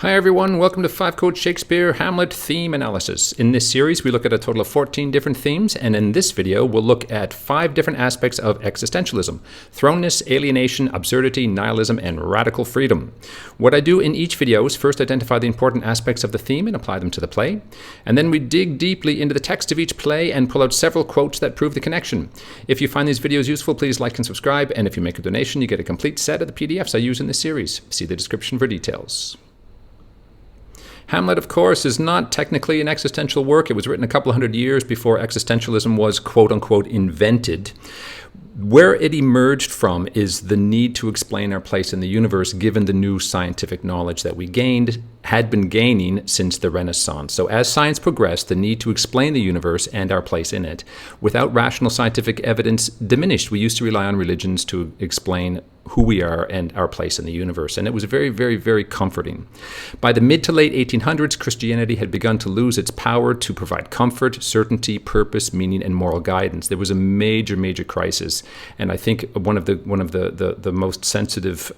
Hi everyone, welcome to 5 Code Shakespeare Hamlet Theme Analysis. In this series we look at a total of 14 different themes, and in this video we'll look at 5 different aspects of existentialism: thrownness, alienation, absurdity, nihilism, and radical freedom. What I do in each video is first identify the important aspects of the theme and apply them to the play, and then we dig deeply into the text of each play and pull out several quotes that prove the connection. If you find these videos useful, please like and subscribe, and if you make a donation you get a complete set of the PDFs I use in this series. See the description for details. Hamlet, of course, is not technically an existential work. It was written a couple hundred years before existentialism was quote-unquote invented. Where it emerged from is the need to explain our place in the universe given the new scientific knowledge that we had been gaining since the Renaissance. So as science progressed, the need to explain the universe and our place in it without rational scientific evidence diminished. We used to rely on religions to explain who we are and our place in the universe. And it was very, very, very comforting. By the mid to late 1800s, Christianity had begun to lose its power to provide comfort, certainty, purpose, meaning, and moral guidance. There was a major, major crisis. And I think one of the most sensitive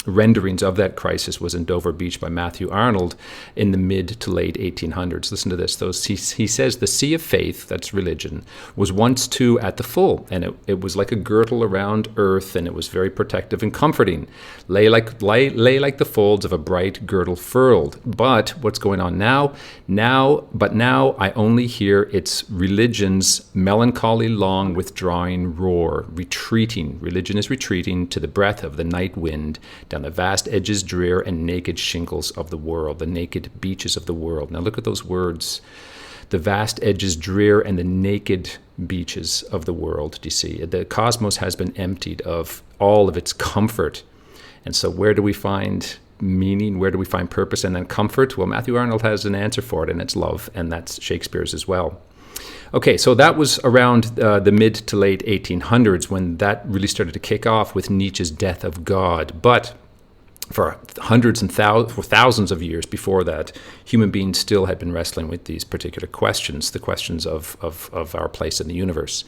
renderings of that crisis was in Dover Beach by Matthew Arnold in the mid to late 1800s. Listen to this. He says, "The sea of faith," that's religion, "was once too at the full, and it was like a girdle around earth, and it was very protective and comforting, lay like the folds of a bright girdle furled. But what's going on now I only hear its religion's melancholy long withdrawing roar, retreating. Religion is retreating to the breath of the night wind, down the vast edges drear and naked shingles of the world," the naked beaches of the world. Now look at those words. The vast edges drear and the naked beaches of the world. Do you see? The cosmos has been emptied of all of its comfort. And so where do we find meaning? Where do we find purpose and then comfort? Well, Matthew Arnold has an answer for it, and it's love, and that's Shakespeare's as well. Okay, so that was around the mid to late 1800s when that really started to kick off with Nietzsche's Death of God. But for hundreds and thousands of years before that, human beings still had been wrestling with these particular questions, the questions of our place in the universe.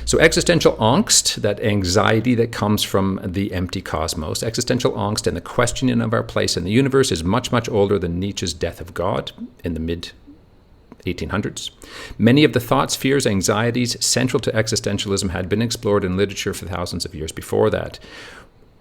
So existential angst, that anxiety that comes from the empty cosmos, existential angst and the questioning of our place in the universe is much, much older than Nietzsche's Death of God in the mid-1800s. Many of the thoughts, fears, anxieties central to existentialism had been explored in literature for thousands of years before that.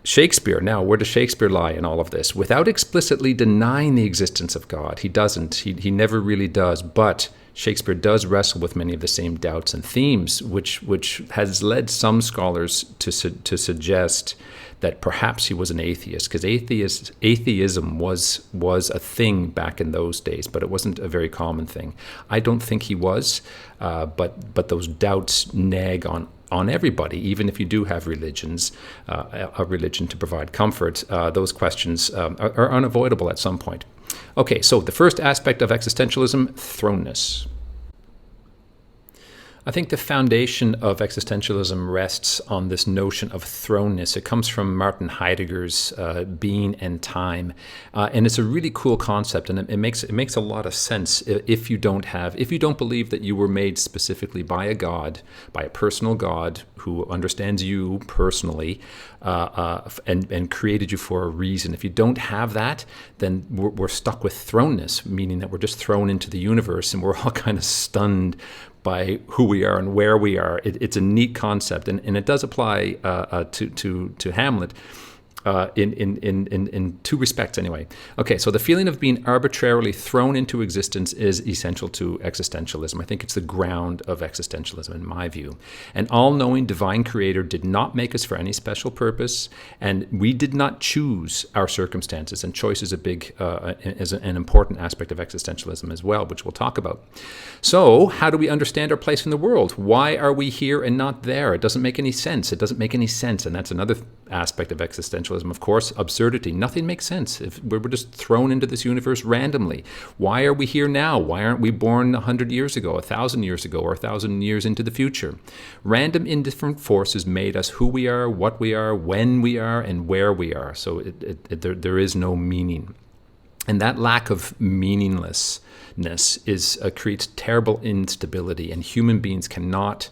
Shakespeare, now, where does Shakespeare lie in all of this? Without explicitly denying the existence of God, he doesn't. He never really does. But Shakespeare does wrestle with many of the same doubts and themes, which has led some scholars to suggest that perhaps he was an atheist, because atheism was a thing back in those days, but it wasn't a very common thing. I don't think he was, but those doubts nag on everybody, even if you do have religions, a religion to provide comfort. Those questions are unavoidable at some point. Okay, so the first aspect of existentialism, thrownness. I think the foundation of existentialism rests on this notion of thrownness. It comes from Martin Heidegger's Being and Time, and it's a really cool concept, and it makes a lot of sense if you don't believe that you were made specifically by a God, by a personal God who understands you personally and created you for a reason. If you don't have that, then we're stuck with thrownness, meaning that we're just thrown into the universe and we're all kind of stunned by who we are and where we are. It's a neat concept, and it does apply to Hamlet in two respects anyway. Okay, so the feeling of being arbitrarily thrown into existence is essential to existentialism. I think it's the ground of existentialism in my view. An all-knowing divine creator did not make us for any special purpose, and we did not choose our circumstances, and choice is an important aspect of existentialism as well, which we'll talk about. So how do we understand our place in the world? Why are we here and not there? It doesn't make any sense. And that's another aspect of existentialism. Of course, absurdity. Nothing makes sense if we're just thrown into this universe randomly. Why are we here now? Why aren't we born 100 years ago, 1,000 years ago, or 1,000 years into the future? Random, indifferent forces made us who we are, what we are, when we are, and where we are. So there is no meaning. And that lack of meaninglessness creates terrible instability, and human beings cannot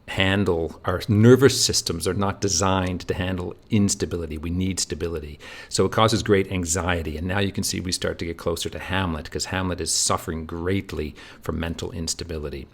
handle. Our nervous systems are not designed to handle instability. We need stability. So it causes great anxiety. And now you can see we start to get closer to Hamlet, because Hamlet is suffering greatly from mental instability.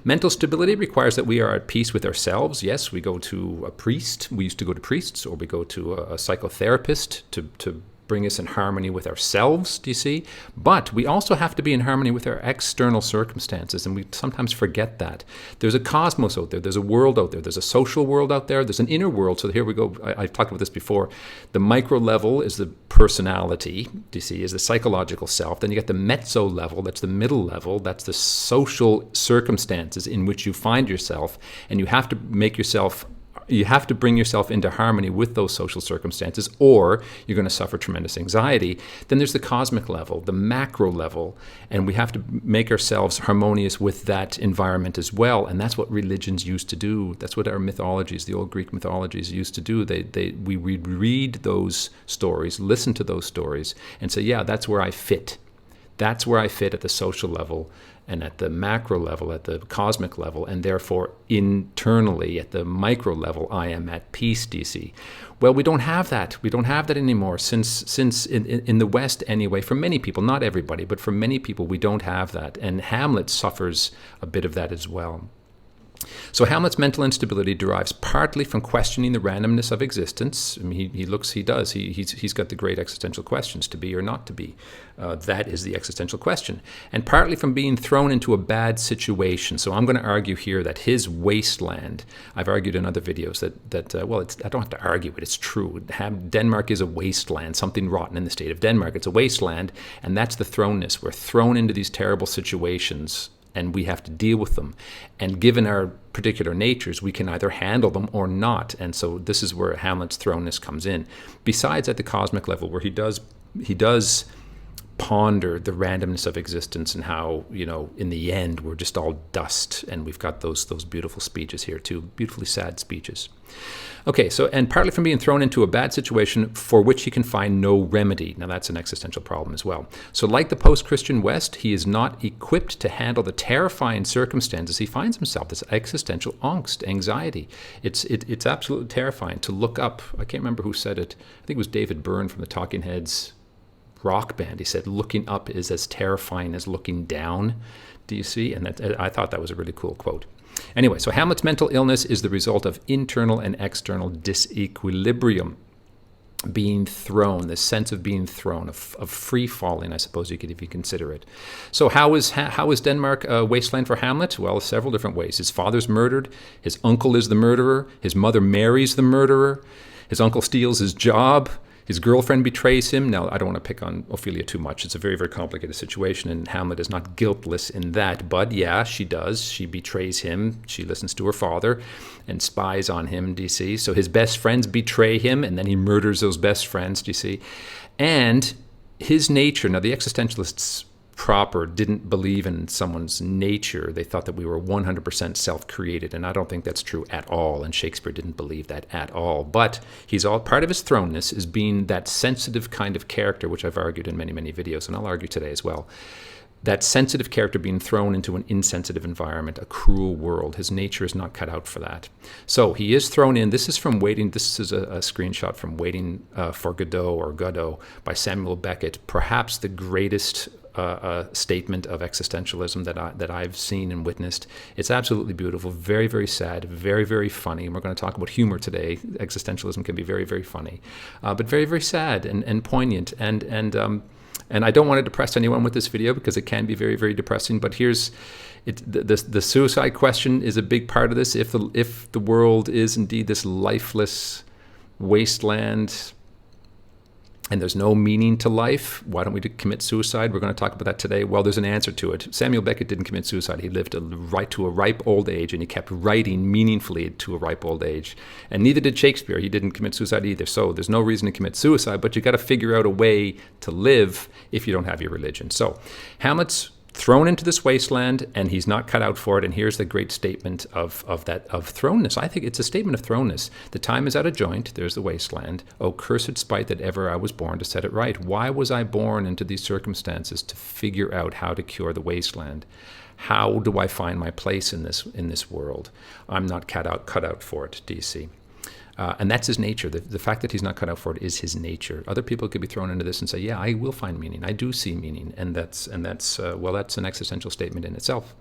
Mental stability requires that we are at peace with ourselves. Yes, we go to a priest. We used to go to priests, or we go to a psychotherapist to bring us in harmony with ourselves, do you see? But we also have to be in harmony with our external circumstances, and we sometimes forget that. There's a cosmos out there, there's a world out there, there's a social world out there, there's an inner world. So here we go, I've talked about this before. The micro level is the personality, do you see, is the psychological self. Then you get the mezzo level, that's the middle level, that's the social circumstances in which you find yourself, and you have to bring yourself into harmony with those social circumstances, or you're going to suffer tremendous anxiety. Then there's the cosmic level, the macro level, and we have to make ourselves harmonious with that environment as well. And that's what religions used to do. That's what our mythologies, the old Greek mythologies, used to do. We read those stories, listen to those stories, and say, yeah, that's where I fit. That's where I fit at the social level, and at the macro level, at the cosmic level, and therefore internally at the micro level, I am at peace, DC. Well, we don't have that. We don't have that anymore since in the West anyway, for many people, not everybody, but for many people, we don't have that. And Hamlet suffers a bit of that as well. So Hamlet's mental instability derives partly from questioning the randomness of existence. I mean, he's got the great existential questions, to be or not to be. That is the existential question. And partly from being thrown into a bad situation. So I'm going to argue here that his wasteland, I've argued in other videos I don't have to argue it, it's true. Denmark is a wasteland, something rotten in the state of Denmark. It's a wasteland, and that's the thrownness. We're thrown into these terrible situations, and we have to deal with them. And given our particular natures, we can either handle them or not. And so this is where Hamlet's thrownness comes in. Besides at the cosmic level, where he does ponder the randomness of existence and how, in the end, we're just all dust. And we've got those beautiful speeches here too, beautifully sad speeches. Okay, so, and partly from being thrown into a bad situation for which he can find no remedy. Now that's an existential problem as well. So like the post-Christian West, he is not equipped to handle the terrifying circumstances he finds himself, this existential angst, anxiety. It's absolutely terrifying to look up. I can't remember who said it. I think it was David Byrne from the Talking Heads rock band. He said, looking up is as terrifying as looking down. Do you see? And I thought that was a really cool quote. Anyway, so Hamlet's mental illness is the result of internal and external disequilibrium, being thrown, this sense of being thrown, of free falling, I suppose you could, if you consider it. So how is Denmark a wasteland for Hamlet? Well, several different ways. His father's murdered. His uncle is the murderer. His mother marries the murderer. His uncle steals his job. His girlfriend betrays him. Now, I don't want to pick on Ophelia too much. It's a very, very complicated situation, and Hamlet is not guiltless in that. But yeah, she does. She betrays him. She listens to her father and spies on him, do you see? So his best friends betray him, and then he murders those best friends, do you see? And his nature, now the existentialists proper didn't believe in someone's nature. They thought that we were 100% self-created, and I don't think that's true at all, and Shakespeare didn't believe that at all. But he's all part of his thrownness is being that sensitive kind of character, which I've argued in many, many videos, and I'll argue today as well. That sensitive character being thrown into an insensitive environment, a cruel world. His nature is not cut out for that. So he is thrown in. This is from Waiting. This is a screenshot from Waiting for Godot, or Godot, by Samuel Beckett. Perhaps the greatest statement of existentialism that I've seen and witnessed. It's absolutely beautiful, very, very sad, very, very funny. And we're going to talk about humor today. Existentialism can be very, very funny, but very, very sad and poignant. And I don't want to depress anyone with this video, because it can be very, very depressing. But here's the suicide question is a big part of this. If the world is indeed this lifeless wasteland, and there's no meaning to life, why don't we commit suicide? We're going to talk about that today. Well, there's an answer to it. Samuel Beckett didn't commit suicide. He lived to a ripe old age, and he kept writing meaningfully to a ripe old age. And neither did Shakespeare. He didn't commit suicide either. So there's no reason to commit suicide, but you got to figure out a way to live if you don't have your religion. So Hamlet's thrown into this wasteland, and he's not cut out for it. And here's the great statement of thrownness. I think it's a statement of thrownness. The time is out of joint. There's the wasteland. Oh, cursed spite that ever I was born to set it right. Why was I born into these circumstances? To figure out how to cure the wasteland. How do I find my place in this world? I'm not cut out for it, do you see? And that's his nature. The fact that he's not cut out for it is his nature. Other people could be thrown into this and say, yeah, I will find meaning. I do see meaning. And that's an existential statement in itself.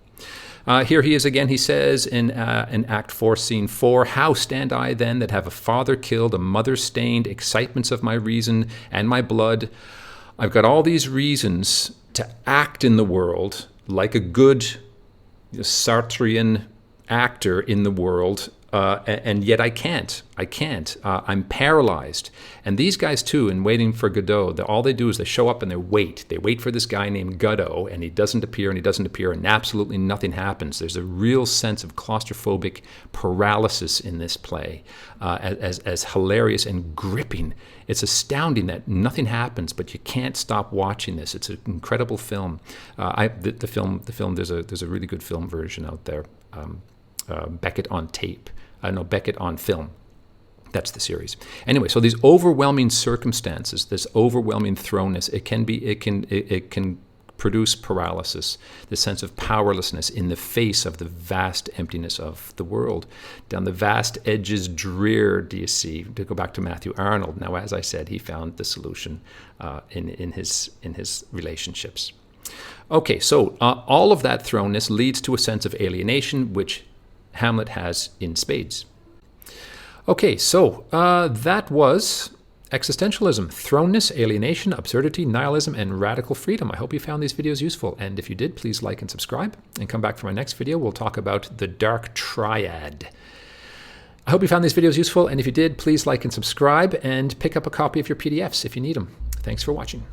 Here he is again. He says in Act 4, Scene 4, how stand I then that have a father killed, a mother stained, excitements of my reason and my blood? I've got all these reasons to act in the world like a good Sartrean actor in the world, and yet I can't. I'm paralyzed. And these guys too, in Waiting for Godot, all they do is they show up and they wait. They wait for this guy named Godot, and he doesn't appear, and absolutely nothing happens. There's a real sense of claustrophobic paralysis in this play, as hilarious and gripping. It's astounding that nothing happens, but you can't stop watching this. It's an incredible film. The film. There's a really good film version out there. Beckett on tape. Beckett on film. That's the series. Anyway, so these overwhelming circumstances, this overwhelming thrownness, it can produce paralysis, the sense of powerlessness in the face of the vast emptiness of the world. Down the vast edges drear, do you see? To go back to Matthew Arnold. Now, as I said, he found the solution in his relationships. Okay, so all of that thrownness leads to a sense of alienation, which Hamlet has in spades. Okay, so that was Existentialism, Thrownness, Alienation, Absurdity, Nihilism, and Radical Freedom. I hope you found these videos useful, and if you did, please like and subscribe, and come back for my next video. We'll talk about the Dark Triad. I hope you found these videos useful, and if you did, please like and subscribe, and pick up a copy of your PDFs if you need them. Thanks for watching.